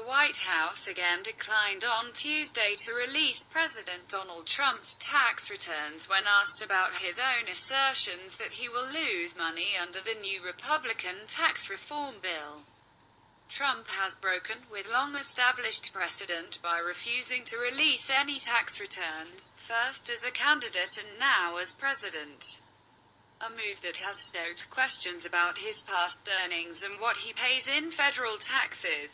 White House again declined on Tuesday to release President Donald Trump's tax returns when asked about his own assertions that he will lose money under the new Republican tax reform bill. Trump has broken with long-established precedent by refusing to release any tax returns, first as a candidate and now as president. A move that has stoked questions about his past earnings and what he pays in federal taxes.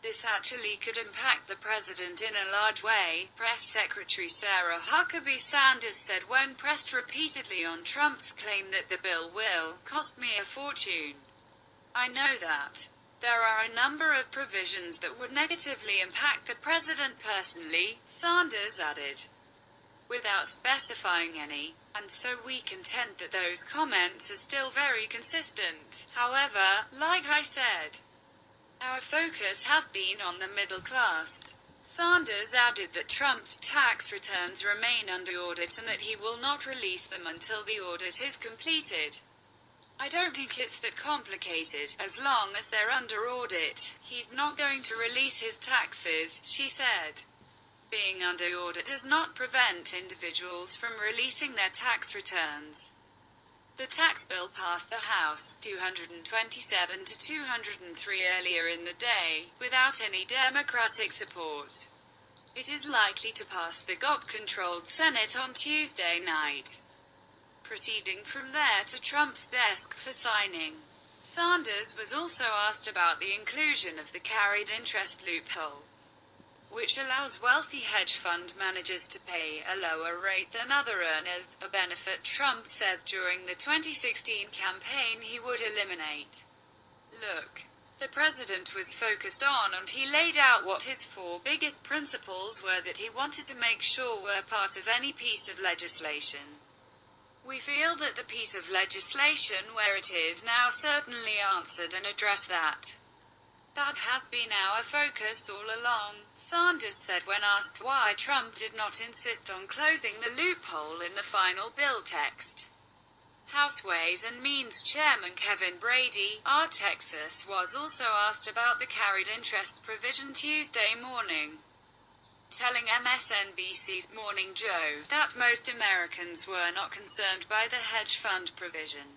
This actually could impact the president in a large way, Press Secretary Sarah Huckabee Sanders said when pressed repeatedly on Trump's claim that the bill will cost me a fortune. I know that. There are a number of provisions that would negatively impact the president personally, Sanders added, without specifying any, and so we contend that those comments are still very consistent. However, like I said, our focus has been on the middle class. Sanders added that Trump's tax returns remain under audit and that he will not release them until the audit is completed. I don't think it's that complicated. As long as they're under audit, he's not going to release his taxes, she said. Being under audit does not prevent individuals from releasing their tax returns. The tax bill passed the House 227 to 203 earlier in the day, without any Democratic support. It is likely to pass the GOP-controlled Senate on Tuesday night, proceeding from there to Trump's desk for signing. Sanders was also asked about the inclusion of the carried interest loophole, which allows wealthy hedge fund managers to pay a lower rate than other earners, a benefit Trump said during the 2016 campaign he would eliminate. Look, the president was focused on and he laid out what his 4 biggest principles were that he wanted to make sure were part of any piece of legislation. We feel that the piece of legislation where it is now certainly answered and addressed that. That has been our focus all along, Sanders said when asked why Trump did not insist on closing the loophole in the final bill text. House Ways and Means Chairman Kevin Brady, R. Texas, was also asked about the carried interest provision Tuesday morning, telling MSNBC's Morning Joe that most Americans were not concerned by the hedge fund provision.